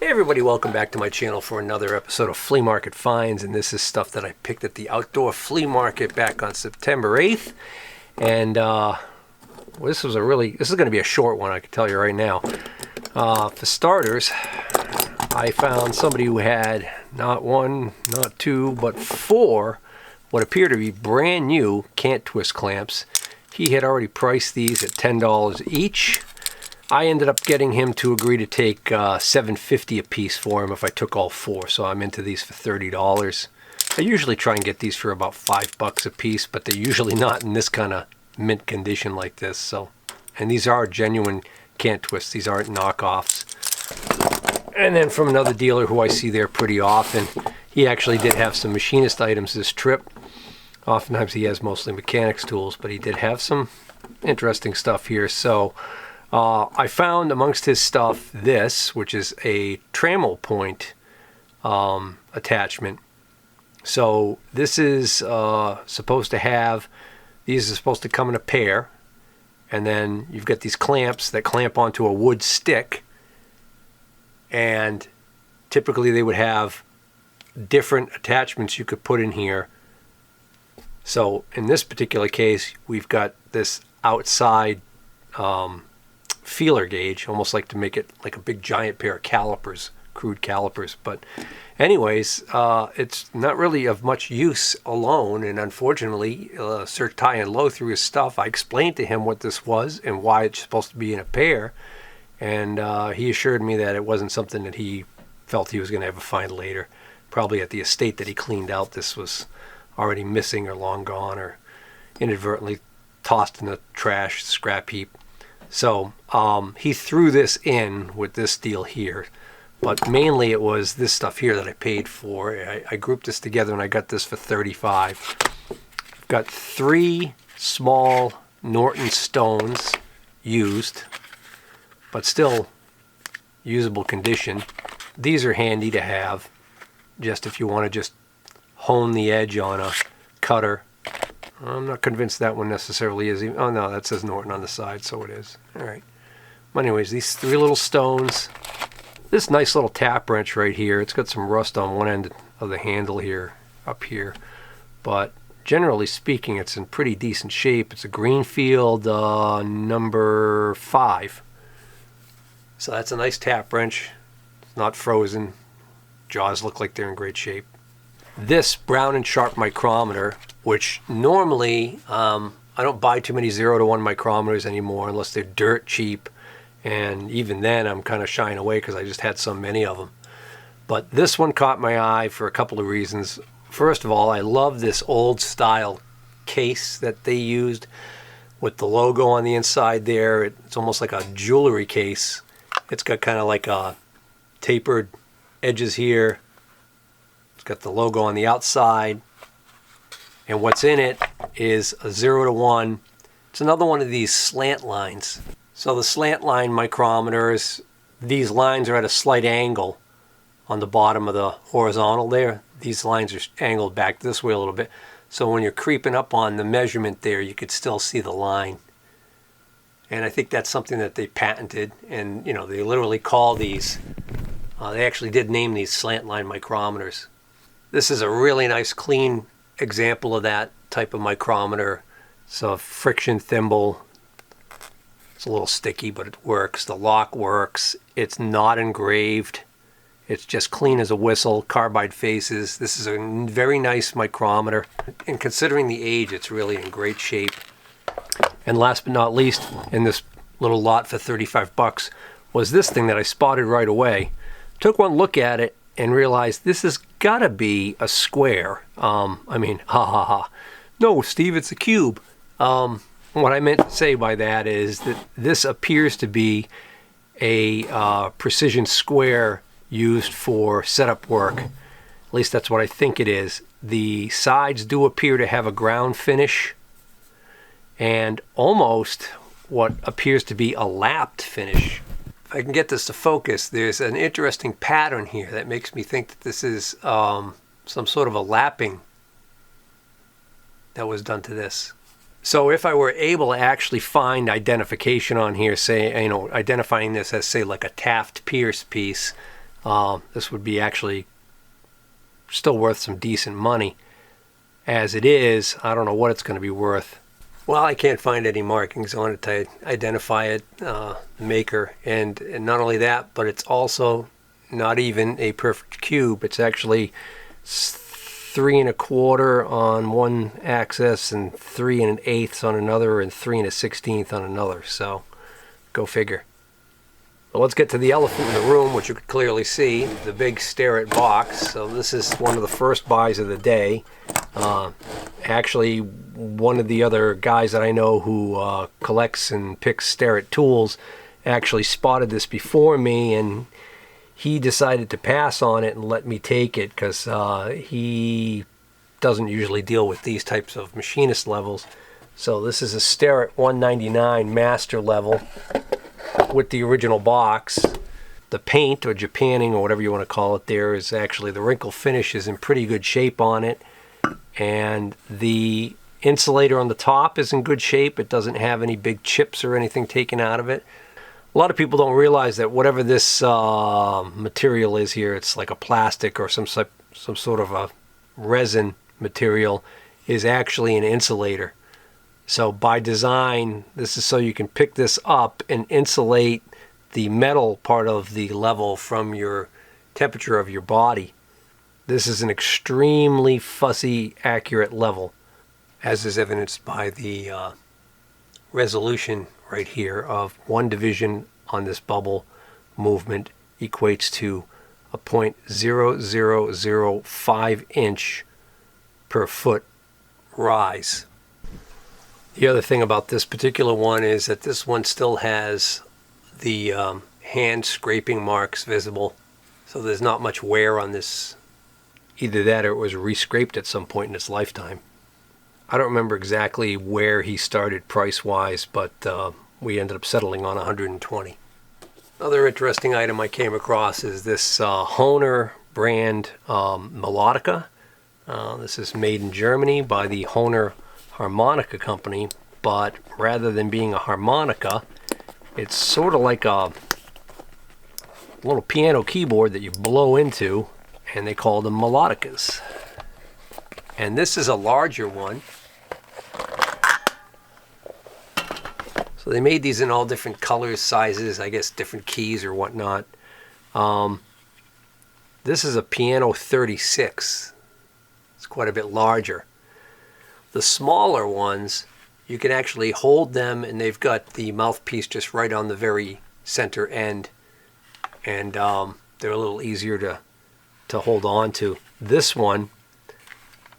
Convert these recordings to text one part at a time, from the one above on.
Hey everybody, welcome back to my channel for another episode of Flea Market Finds, and this is stuff that I picked at the outdoor flea market back on September 8th. And this is going to be a short one, I can tell you right now. For starters, I found somebody who had not one, not two, but four what appear to be brand new can't twist clamps. He had already priced these at $10 each. I ended up getting him to agree to take $7.50 a piece for him if I took all four, so I'm into these for $30. I usually try and get these for about $5 a piece, but they're usually not in this kind of mint condition like this. So, and these are genuine can't twists; these aren't knockoffs. And then from another dealer who I see there pretty often, he actually did have some machinist items this trip. Oftentimes he has mostly mechanics tools, but he did have some interesting stuff here. So I found amongst his stuff this, which is a trammel point attachment. So this is supposed to have, these are supposed to come in a pair, and then you've got these clamps that clamp onto a wood stick, and typically they would have different attachments you could put in here. So in this particular case, we've got this outside feeler gauge, almost like to make it like a big giant pair of calipers, crude calipers. But anyways, it's not really of much use alone, and unfortunately searched high and low through his stuff. I explained to him what this was and why it's supposed to be in a pair, and he assured me that it wasn't something that he felt he was going to ever find later. Probably at the estate that he cleaned out, this was already missing or long gone or inadvertently tossed in the trash scrap heap. So he threw this in with this deal here, but mainly it was this stuff here that I paid for. I grouped this together and I got this for $35. I've got three small Norton stones used, but still usable condition. These are handy to have, just if you want to just hone the edge on a cutter. I'm not convinced that one necessarily is. Oh no, that says Norton on the side, so it is. All right. Well, anyways, these three little stones. This nice little tap wrench right here. It's got some rust on one end of the handle here, up here. But generally speaking, it's in pretty decent shape. It's a Greenfield number 5. So that's a nice tap wrench. It's not frozen. Jaws look like they're in great shape. This Brown Sharpe micrometer, which normally I don't buy too many 0 to 1 micrometers anymore unless they're dirt cheap, and even then I'm kind of shying away because I just had so many of them. But this one caught my eye for a couple of reasons. First of all, I love this old style case that they used with the logo on the inside there. It's almost like a jewelry case. It's got kind of like a tapered edges here. It's got the logo on the outside, and what's in it is a 0 to 1. It's another one of these slant lines. So the slant line micrometers, these lines are at a slight angle on the bottom of the horizontal there. These lines are angled back this way a little bit. So when you're creeping up on the measurement there, you could still see the line. And I think that's something that they patented, and you know, they literally call these, they actually did name these slant line micrometers. This is a really nice clean example of that type of micrometer. It's a friction thimble. It's a little sticky, but it works. The lock works. It's not engraved. It's just clean as a whistle, carbide faces. This is a very nice micrometer. And considering the age, it's really in great shape. And last but not least, in this little lot for $35 was this thing that I spotted right away. Took one look at it and realized this has got to be a square. I mean, ha ha ha. No, Steve, it's a cube. What I meant to say by that is that this appears to be a precision square used for setup work. At least that's what I think it is. The sides do appear to have a ground finish and almost what appears to be a lapped finish. If I can get this to focus, there's an interesting pattern here that makes me think that this is some sort of a lapping that was done to this. So if I were able to actually find identification on here, say, identifying this as, say, like a Taft Pierce piece, This would be actually still worth some decent money. As it is, I don't know what it's going to be worth. Well, I can't find any markings on it to identify it, maker. And not only that, but it's also not even a perfect cube. It's actually 3 1/4 on one axis and 3 1/8 on another and 3 1/16 on another. So go figure. Well, let's get to the elephant in the room, which you could clearly see, the big Starrett box. So this is one of the first buys of the day. Actually, one of the other guys that I know who collects and picks Starrett tools actually spotted this before me, and he decided to pass on it and let me take it because he doesn't usually deal with these types of machinist levels. So this is a Starrett 199 master level with the original box. The paint or Japanning or whatever you want to call it there is actually, the wrinkle finish is in pretty good shape on it, and the insulator on the top is in good shape. It doesn't have any big chips or anything taken out of it. A lot of people don't realize that whatever this material is here, it's like a plastic or some sort of a resin material, is actually an insulator. So by design, this is so you can pick this up and insulate the metal part of the level from your temperature of your body. This is an extremely fussy, accurate level, as is evidenced by the resolution right here of 1 division on this bubble movement equates to a 0.0005 inch per foot rise. The other thing about this particular one is that this one still has the hand scraping marks visible, so there's not much wear on this. Either that or it was re-scraped at some point in its lifetime. I don't remember exactly where he started price-wise, but we ended up settling on 120. Another interesting item I came across is this Hohner brand melodica. This is made in Germany by the Hohner harmonica company, but rather than being a harmonica, it's sort of like a little piano keyboard that you blow into, and they call them melodicas. And this is a larger one. So they made these in all different colors, sizes, I guess different keys or whatnot. This is a piano 36. It's quite a bit larger. The smaller ones, you can actually hold them, and they've got the mouthpiece just right on the very center end, and they're a little easier to hold on to. This one,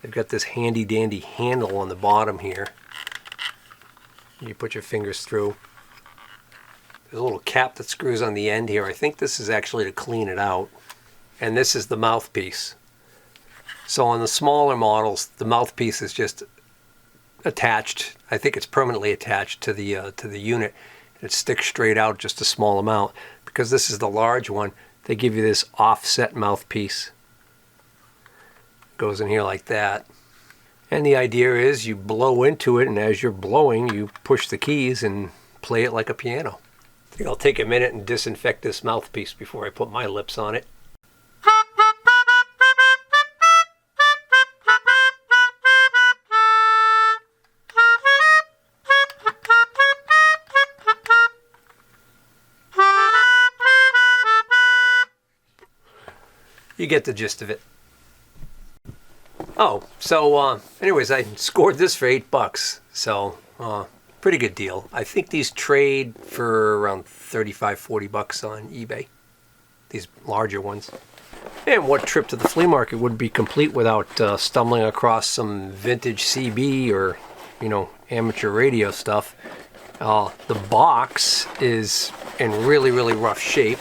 they've got this handy dandy handle on the bottom here. You put your fingers through. There's a little cap that screws on the end here. I think this is actually to clean it out. And this is the mouthpiece. So on the smaller models, the mouthpiece is just attached. I think it's permanently attached to the unit. It sticks straight out just a small amount. Because this is the large one, they give you this offset mouthpiece. Goes in here like that. And the idea is you blow into it, and as you're blowing, you push the keys and play it like a piano. I think I'll take a minute and disinfect this mouthpiece before I put my lips on it. You get the gist of it. Oh, so anyways, I scored this for $8. So pretty good deal. I think these trade for around $35-40 on eBay. These larger ones. And what trip to the flea market would be complete without stumbling across some vintage CB or, amateur radio stuff. The box is in really, really rough shape.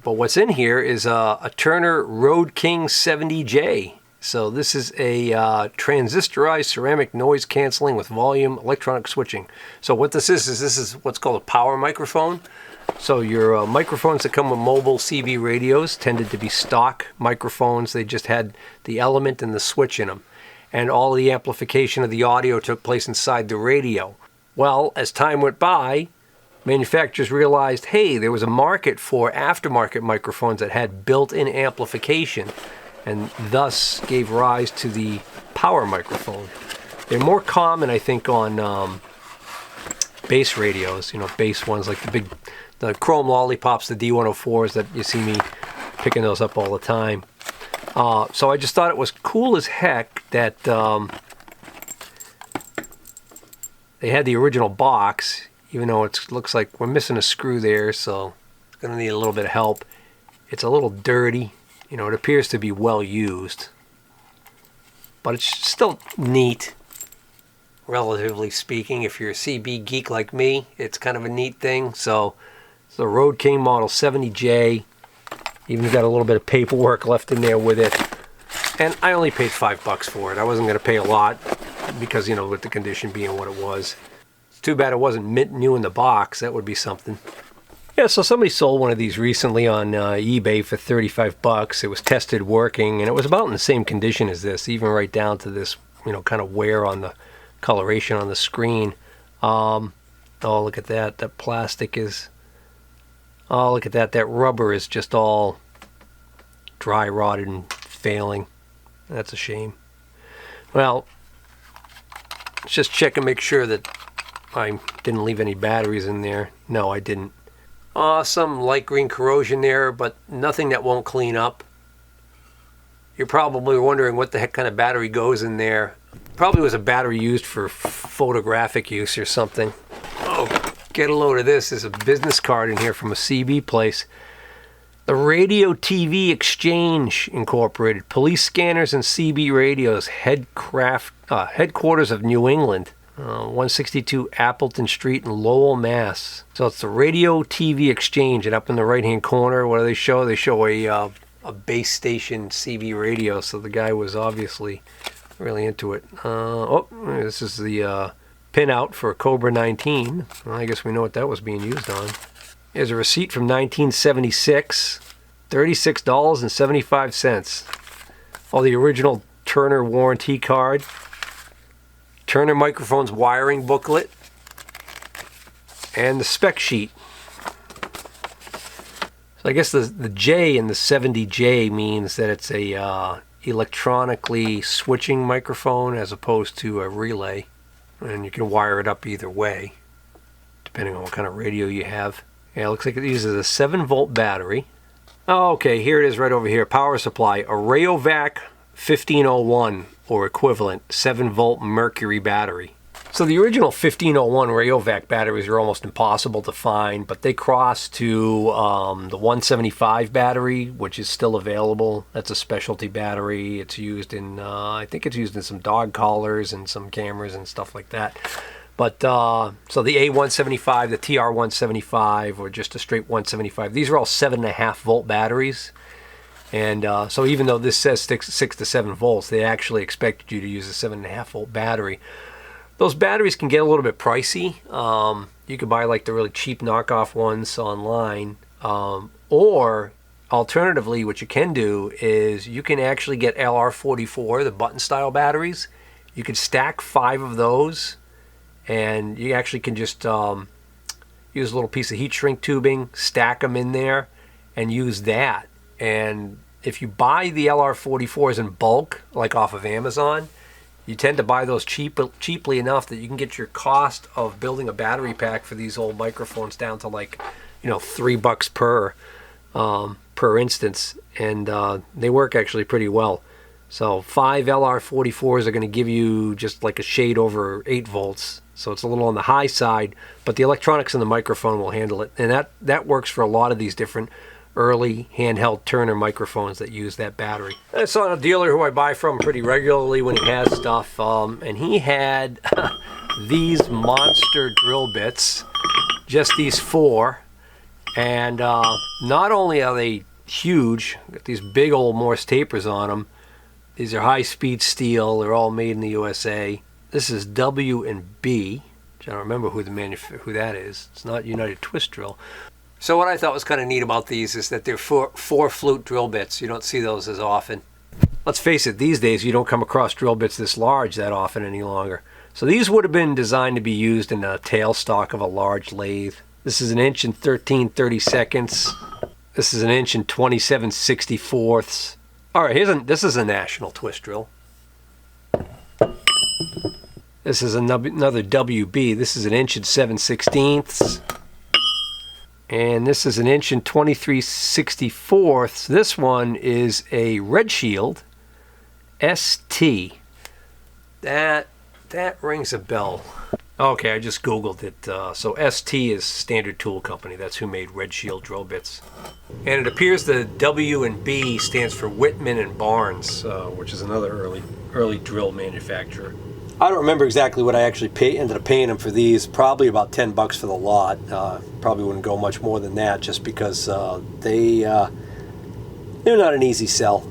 But what's in here is a Turner Road King 70J. So this is a transistorized ceramic noise canceling with volume electronic switching. So what this is what's called a power microphone. So your microphones that come with mobile CB radios tended to be stock microphones. They just had the element and the switch in them. And all the amplification of the audio took place inside the radio. Well, as time went by, manufacturers realized, hey, there was a market for aftermarket microphones that had built-in amplification, and thus gave rise to the power microphone. They're more common, I think, on bass radios, bass ones like the Chrome Lollipops, the D104s that you see me picking those up all the time. So I just thought it was cool as heck that they had the original box, even though it looks like we're missing a screw there, so it's going to need a little bit of help. It's a little dirty. It appears to be well used, but it's still neat, relatively speaking. If you're a CB geek like me, it's kind of a neat thing. So it's the Rode King Model 70J. Even got a little bit of paperwork left in there with it. And I only paid $5 for it. I wasn't going to pay a lot because, with the condition being what it was. It's too bad it wasn't mint new in the box. That would be something. Yeah, so somebody sold one of these recently on eBay for $35. It was tested working, and it was about in the same condition as this, even right down to this, kind of wear on the coloration on the screen. Oh, look at that. That plastic is... Oh, look at that. That rubber is just all dry rotted and failing. That's a shame. Well, let's just check and make sure that I didn't leave any batteries in there. No, I didn't. Some light green corrosion there, but nothing that won't clean up. You're probably wondering what the heck kind of battery goes in there. Probably was a battery used for photographic use or something. Oh, get a load of this. There's a business card in here from a CB place. The Radio TV Exchange Incorporated. Police scanners and CB radios. Headquarters of New England. 162 Appleton Street in Lowell, Mass. So it's the Radio TV Exchange, and up in the right-hand corner, what do they show? They show a base station CB radio, so the guy was obviously really into it. This is the pinout for Cobra 19. Well, I guess we know what that was being used on. Here's a receipt from 1976, $36.75. Oh, the original Turner warranty card. Turner Microphones wiring booklet, and the spec sheet. So I guess the J in the 70J means that it's a electronically switching microphone as opposed to a relay, and you can wire it up either way depending on what kind of radio you have. Yeah, it looks like it uses a 7-volt battery. Oh, okay, here it is right over here. Power supply, a Rayovac 1501 or equivalent 7-volt mercury battery. So the original 1501 Rayovac batteries are almost impossible to find, but they crossed to the 175 battery, which is still available. That's a specialty battery. It's used in, I think it's used in some dog collars and some cameras and stuff like that. But so the A175, the TR175, or just a straight 175, these are all 7.5 volt batteries. And so even though this says 6 to 7 volts, they actually expected you to use a 7.5 volt battery. Those batteries can get a little bit pricey. You could buy like the really cheap knockoff ones online. Or alternatively, what you can do is you can actually get LR44, the button style batteries. You can stack 5 of those, and you actually can just use a little piece of heat shrink tubing, stack them in there, and use that. And if you buy the LR44s in bulk, like off of Amazon, you tend to buy those cheaply enough that you can get your cost of building a battery pack for these old microphones down to like, $3 per instance, and they work actually pretty well. So 5 LR44s are going to give you just like a shade over 8 volts. So it's a little on the high side, but the electronics in the microphone will handle it. And that works for a lot of these different early handheld Turner microphones that use that battery. I saw a dealer who I buy from pretty regularly when he has stuff, and he had these monster drill bits, just these 4, and not only are they huge, got these big old Morse tapers on them. These are high-speed steel. They're all made in the USA. This is W&B, which I don't remember who that is. It's not United Twist Drill. So what I thought was kind of neat about these is that they're 4 flute drill bits. You don't see those as often. Let's face it, these days you don't come across drill bits this large that often any longer. So these would have been designed to be used in a tailstock of a large lathe. This is an inch and 13/32. This is an inch and 27/64. All right, this is a national twist drill. This is another WB. This is an inch and 7/16. And this is an inch and 23/64. This one is a Red Shield ST. That rings a bell. Okay, I just Googled it. So ST is Standard Tool Company. That's who made Red Shield drill bits. And it appears the W and B stands for Whitman and Barnes, which is another early drill manufacturer. I don't remember exactly what I actually ended up paying them for these. Probably about $10 for the lot. Probably wouldn't go much more than that, just because they're not an easy sell.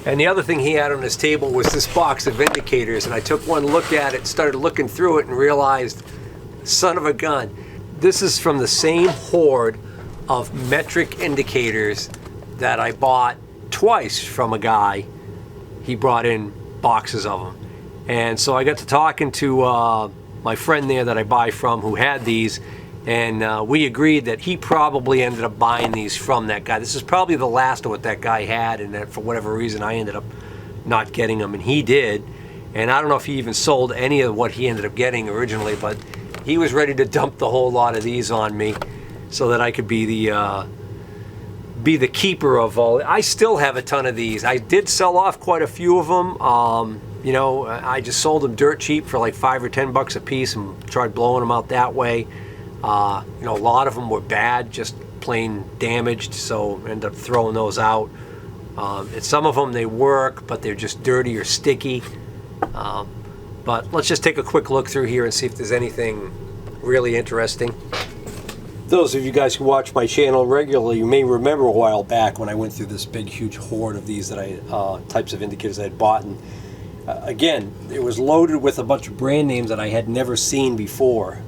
And the other thing he had on his table was this box of indicators, and I took one look at it, started looking through it, and realized, son of a gun, this is from the same hoard of metric indicators that I bought twice from a guy. He brought in boxes of them. And so I got to talking to my friend there that I buy from who had these, and we agreed that he probably ended up buying these from that guy. This is probably the last of what that guy had, and that for whatever reason I ended up not getting them, and he did. And I don't know if he even sold any of what he ended up getting originally, but he was ready to dump the whole lot of these on me so that I could be the keeper of all. I still have a ton of these. I did sell off quite a few of them. You know, I just sold them dirt cheap for like $5 or $10 a piece and tried blowing them out that way. You know, a lot of them were bad, just plain damaged, so ended up throwing those out. And some of them, they work, but they're just dirty or sticky. But let's just take a quick look through here and see if there's anything really interesting. Those of you guys who watch my channel regularly, you may remember a while back when I went through this big, huge hoard of these types of indicators I had bought. And again, it was loaded with a bunch of brand names that I had never seen before.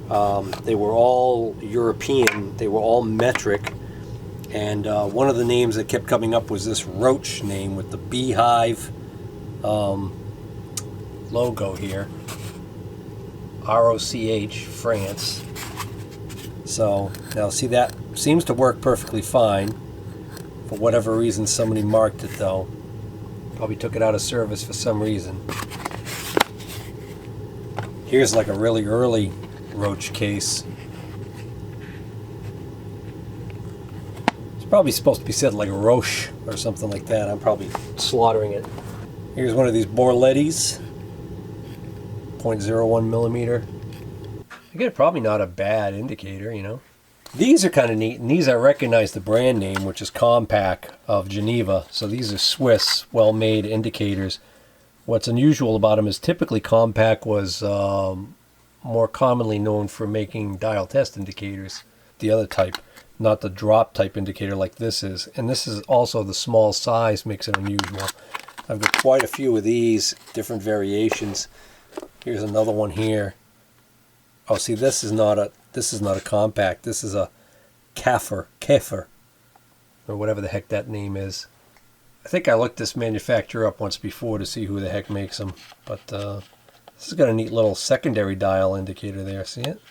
They were all European. They were all metric. And one of the names that kept coming up was this Roche name with the beehive logo here. ROCH, France. So now see, that seems to work perfectly fine. For whatever reason, somebody marked it though. Probably took it out of service for some reason. Here's like a really early Roche case. It's probably supposed to be said like Roche or something like that. I'm probably slaughtering it. Here's one of these Borlettis. 0.01 millimeter. Again, probably not a bad indicator, you know. These are kind of neat, and these I recognize the brand name, which is Compact of Geneva. So these are Swiss, well-made indicators. What's unusual about them is typically Compact was more commonly known for making dial test indicators. The other type, not the drop type indicator like this is. And this is also the small size makes it unusual. I've got quite a few of these, different variations. Here's another one here. Oh, see, this is not a Compact. This is a Kaffer, or whatever the heck that name is. I think I looked this manufacturer up once before to see who the heck makes them. But this has got a neat little secondary dial indicator there. See it?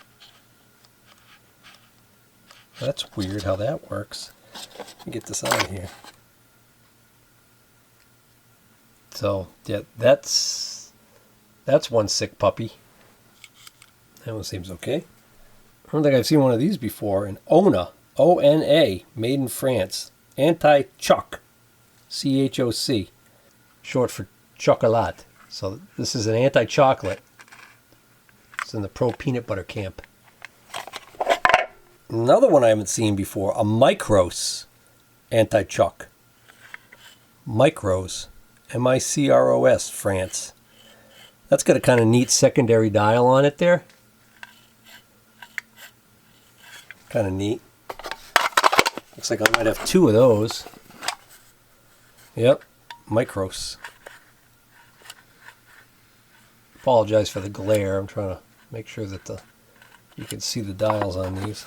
That's weird how that works. Let me get this out of here. So yeah, that's one sick puppy. That one seems okay. I don't think I've seen one of these before. An Hohner, O-N-A, made in France. Anti-choc, C-H-O-C, short for chocolat. So this is an anti-chocolate. It's in the pro peanut butter camp. Another one I haven't seen before, a Micros anti-choc. Micros, M-I-C-R-O-S, France. That's got a kind of neat secondary dial on it there. Kind of neat. Looks like I might have two of those. Yep, Micros. Apologize for the glare. I'm trying to make sure that you can see the dials on these.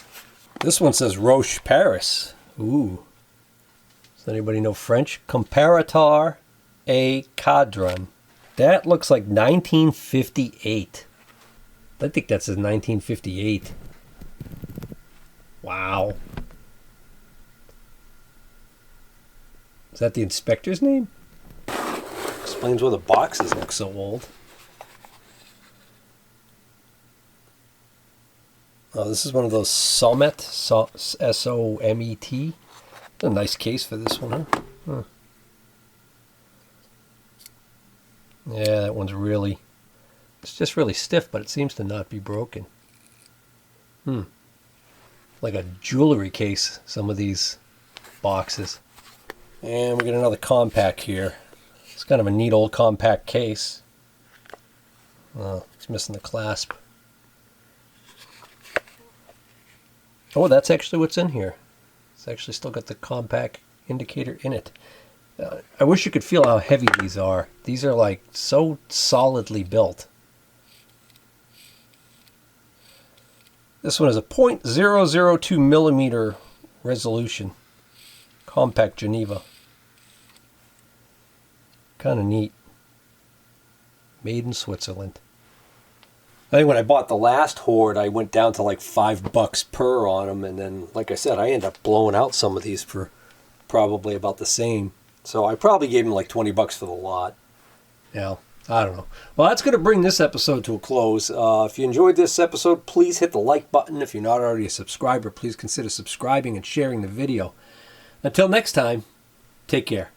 This one says Roche Paris. Ooh. Does anybody know French? Comparateur et Cadran. That looks like 1958. I think that says 1958. Wow. Is that the inspector's name? Explains why the boxes look so old. Oh, this is one of those Somet, S-O-M-E-T. A nice case for this one, huh? Yeah, that one's really... It's just really stiff, but it seems to not be broken. Like a jewelry case, some of these boxes. And we got another compact here. It's kind of a neat old compact case. Oh, it's missing the clasp. Oh, that's actually what's in here. It's actually still got the compact indicator in it. I wish you could feel how heavy these are. These are like so solidly built. This one is a .002 millimeter resolution. Compact Geneva. Kind of neat. Made in Switzerland. I think when I bought the last Horde, I went down to like $5 per on them, and then, like I said, I ended up blowing out some of these for probably about the same. So I probably gave them like $20 for the lot. Yeah, I don't know. Well, that's going to bring this episode to a close. If you enjoyed this episode, please hit the like button. If you're not already a subscriber, please consider subscribing and sharing the video. Until next time, take care.